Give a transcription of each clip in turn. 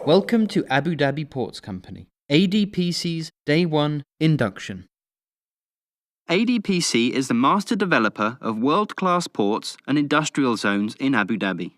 Welcome to Abu Dhabi Ports Company, ADPC's Day 1 Induction. ADPC is the master developer of world-class ports and industrial zones in Abu Dhabi.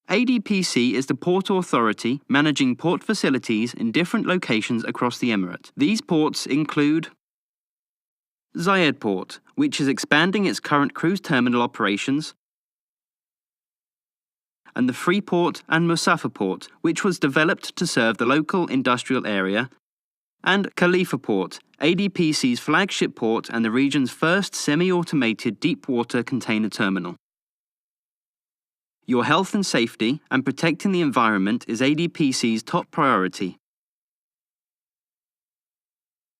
ADPC is the port authority managing port facilities in different locations across the Emirate. These ports include Zayed Port, which is expanding its current cruise terminal operations, and the Freeport and Musafir Port, which was developed to serve the local industrial area, and Khalifa Port, ADPC's flagship port and the region's first semi-automated deep-water container terminal. Your health and safety and protecting the environment is ADPC's top priority.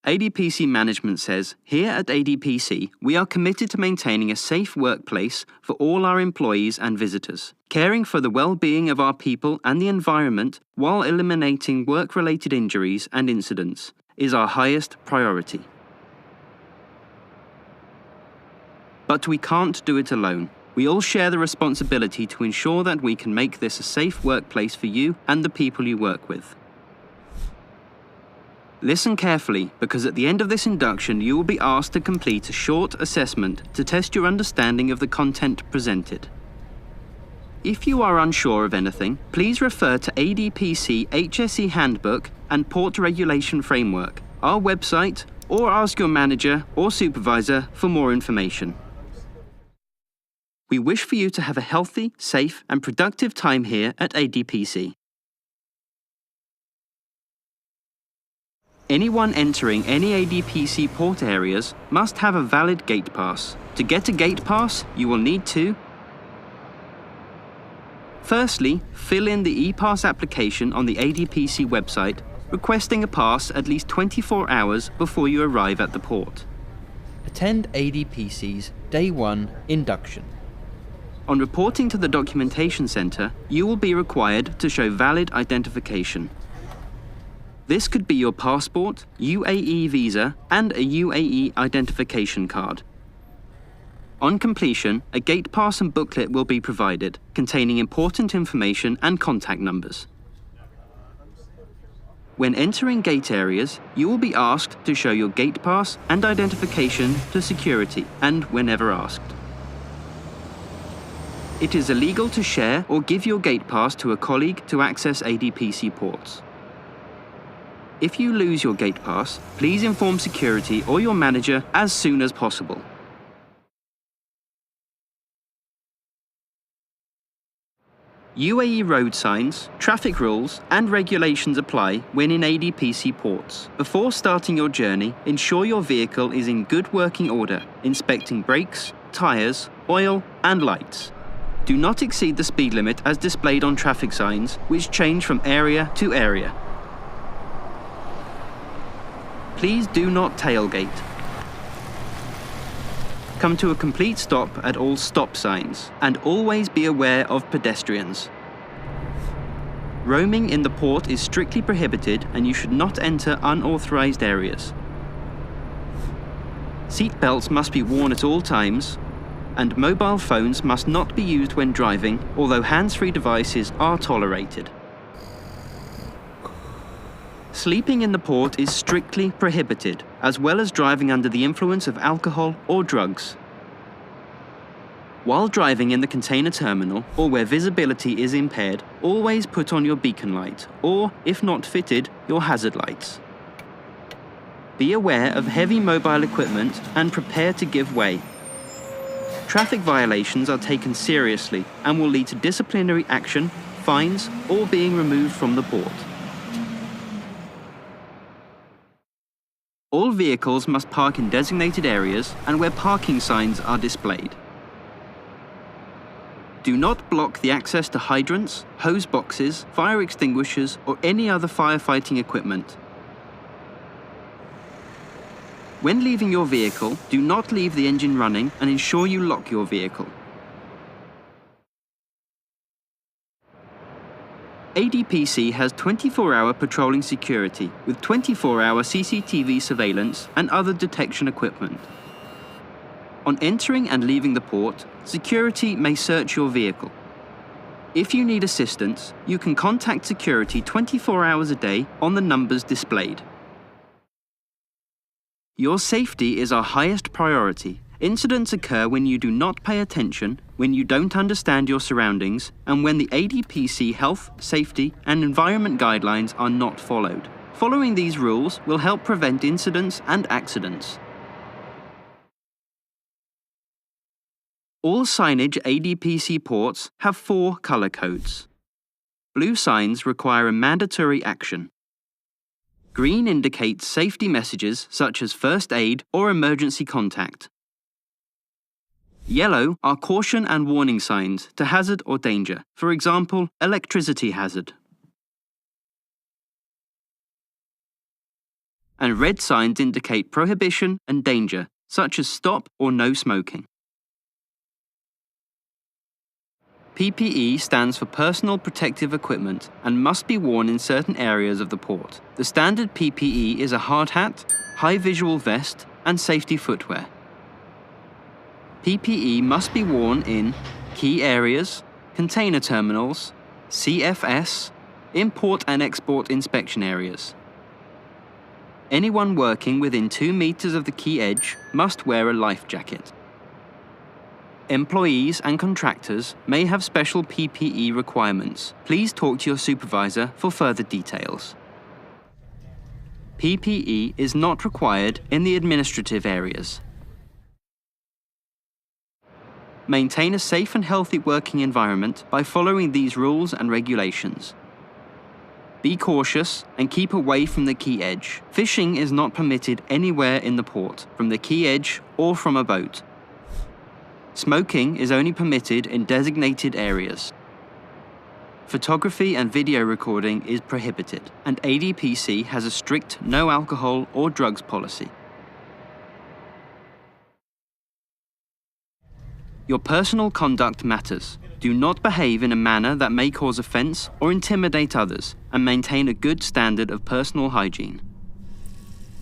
ADPC management says, here at ADPC, we are committed to maintaining a safe workplace for all our employees and visitors. Caring for the well-being of our people and the environment while eliminating work-related injuries and incidents is our highest priority. But we can't do it alone. We all share the responsibility to ensure that we can make this a safe workplace for you and the people you work with. Listen carefully, because at the end of this induction you will be asked to complete a short assessment to test your understanding of the content presented. If you are unsure of anything, please refer to ADPC HSE Handbook and Port Regulation Framework, our website, or ask your manager or supervisor for more information. We wish for you to have a healthy, safe, and productive time here at ADPC. Anyone entering any ADPC port areas must have a valid gate pass. To get a gate pass, you will need to firstly, fill in the e-pass application on the ADPC website, requesting a pass at least 24 hours before you arrive at the port. Attend ADPC's Day 1 Induction. On reporting to the documentation centre, you will be required to show valid identification. This could be your passport, UAE visa, and a UAE identification card. On completion, a gate pass and booklet will be provided, containing important information and contact numbers. When entering gate areas, you will be asked to show your gate pass and identification to security, and whenever asked. It is illegal to share or give your gate pass to a colleague to access ADPC ports. If you lose your gate pass, please inform security or your manager as soon as possible. UAE road signs, traffic rules, and regulations apply when in ADPC ports. Before starting your journey, ensure your vehicle is in good working order, inspecting brakes, tyres, oil, and lights. Do not exceed the speed limit as displayed on traffic signs, which change from area to area. Please do not tailgate. Come to a complete stop at all stop signs, and always be aware of pedestrians. Roaming in the port is strictly prohibited and you should not enter unauthorized areas. Seat belts must be worn at all times, and mobile phones must not be used when driving, although hands-free devices are tolerated. Sleeping in the port is strictly prohibited, as well as driving under the influence of alcohol or drugs. While driving in the container terminal, or where visibility is impaired, always put on your beacon light, or, if not fitted, your hazard lights. Be aware of heavy mobile equipment and prepare to give way. Traffic violations are taken seriously and will lead to disciplinary action, fines, or being removed from the port. All vehicles must park in designated areas and where parking signs are displayed. Do not block the access to hydrants, hose boxes, fire extinguishers, or any other firefighting equipment. When leaving your vehicle, do not leave the engine running and ensure you lock your vehicle. ADPC has 24-hour patrolling security with 24-hour CCTV surveillance and other detection equipment. On entering and leaving the port, security may search your vehicle. If you need assistance, you can contact security 24 hours a day on the numbers displayed. Your safety is our highest priority. Incidents occur when you do not pay attention, when you don't understand your surroundings, and when the ADPC health, safety, and environment guidelines are not followed. Following these rules will help prevent incidents and accidents. All signage ADPC ports have 4 color codes. Blue signs require a mandatory action. Green indicates safety messages such as first aid or emergency contact. Yellow are caution and warning signs to hazard or danger, for example, electricity hazard. And red signs indicate prohibition and danger, such as stop or no smoking. PPE stands for personal protective equipment and must be worn in certain areas of the port. The standard PPE is a hard hat, high visual vest, and safety footwear. PPE must be worn in key areas, container terminals, CFS, import and export inspection areas. Anyone working within 2 meters of the key edge must wear a life jacket. Employees and contractors may have special PPE requirements. Please talk to your supervisor for further details. PPE is not required in the administrative areas. Maintain a safe and healthy working environment by following these rules and regulations. Be cautious and keep away from the key edge. Fishing is not permitted anywhere in the port, from the key edge or from a boat. Smoking is only permitted in designated areas. Photography and video recording is prohibited, and ADPC has a strict no alcohol or drugs policy. Your personal conduct matters. Do not behave in a manner that may cause offense or intimidate others, and maintain a good standard of personal hygiene.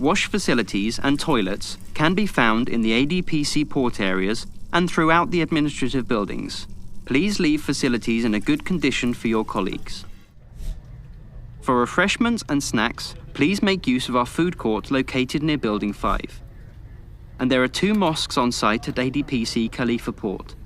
Wash facilities and toilets can be found in the ADPC port areas and throughout the administrative buildings. Please leave facilities in a good condition for your colleagues. For refreshments and snacks, please make use of our food court located near Building 5. And there are 2 mosques on site at ADPC Khalifa Port.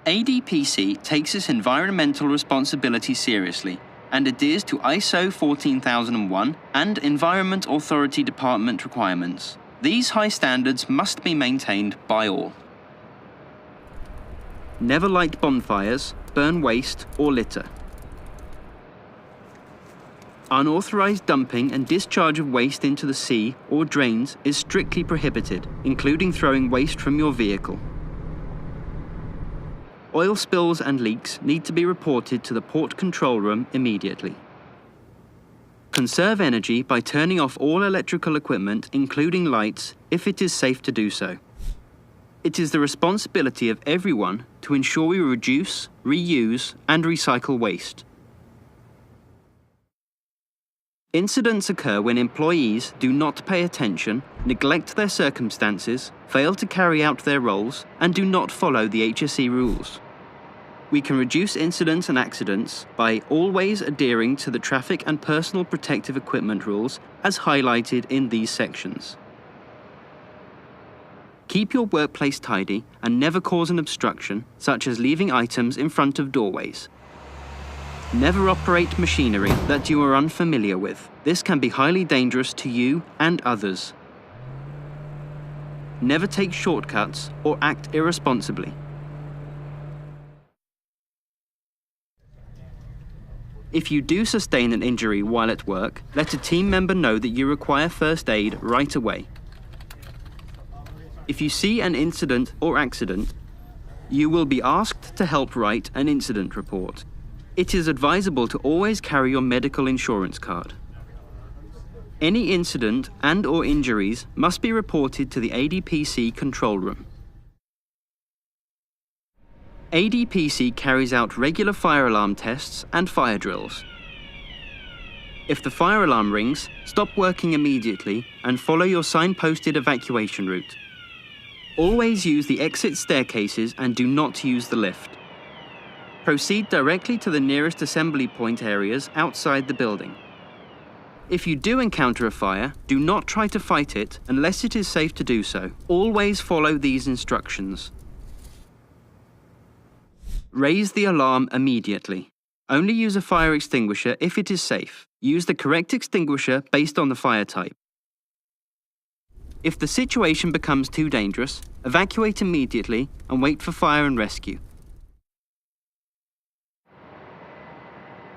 ADPC takes its environmental responsibility seriously and adheres to ISO 14001 and Environment Authority Department requirements. These high standards must be maintained by all. Never light bonfires, burn waste, or litter. Unauthorized dumping and discharge of waste into the sea or drains is strictly prohibited, including throwing waste from your vehicle. Oil spills and leaks need to be reported to the port control room immediately. Conserve energy by turning off all electrical equipment, including lights, if it is safe to do so. It is the responsibility of everyone to ensure we reduce, reuse, and recycle waste. Incidents occur when employees do not pay attention, neglect their circumstances, fail to carry out their roles, and do not follow the HSE rules. We can reduce incidents and accidents by always adhering to the traffic and personal protective equipment rules as highlighted in these sections. Keep your workplace tidy and never cause an obstruction, such as leaving items in front of doorways. Never operate machinery that you are unfamiliar with. This can be highly dangerous to you and others. Never take shortcuts or act irresponsibly. If you do sustain an injury while at work, let a team member know that you require first aid right away. If you see an incident or accident, you will be asked to help write an incident report. It is advisable to always carry your medical insurance card. Any incident and/or injuries must be reported to the ADPC control room. ADPC carries out regular fire alarm tests and fire drills. If the fire alarm rings, stop working immediately and follow your signposted evacuation route. Always use the exit staircases and do not use the lift. Proceed directly to the nearest assembly point areas outside the building. If you do encounter a fire, do not try to fight it unless it is safe to do so. Always follow these instructions. Raise the alarm immediately. Only use a fire extinguisher if it is safe. Use the correct extinguisher based on the fire type. If the situation becomes too dangerous, evacuate immediately and wait for fire and rescue.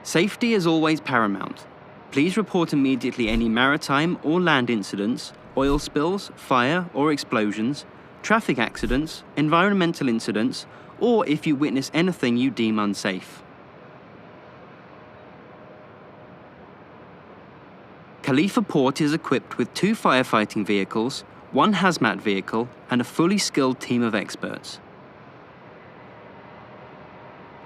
Safety is always paramount. Please report immediately any maritime or land incidents, oil spills, fire or explosions, traffic accidents, environmental incidents, or if you witness anything you deem unsafe. Khalifa Port is equipped with 2 firefighting vehicles, 1 hazmat vehicle, and a fully skilled team of experts.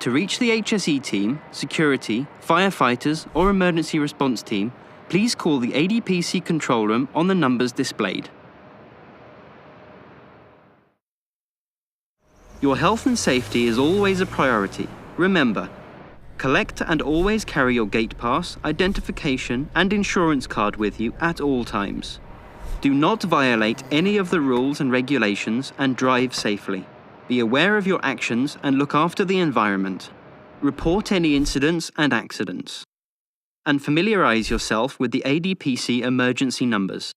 To reach the HSE team, security, firefighters, or emergency response team, please call the ADPC control room on the numbers displayed. Your health and safety is always a priority. Remember, collect and always carry your gate pass, identification, and insurance card with you at all times. Do not violate any of the rules and regulations and drive safely. Be aware of your actions and look after the environment. Report any incidents and accidents. And familiarize yourself with the ADPC emergency numbers.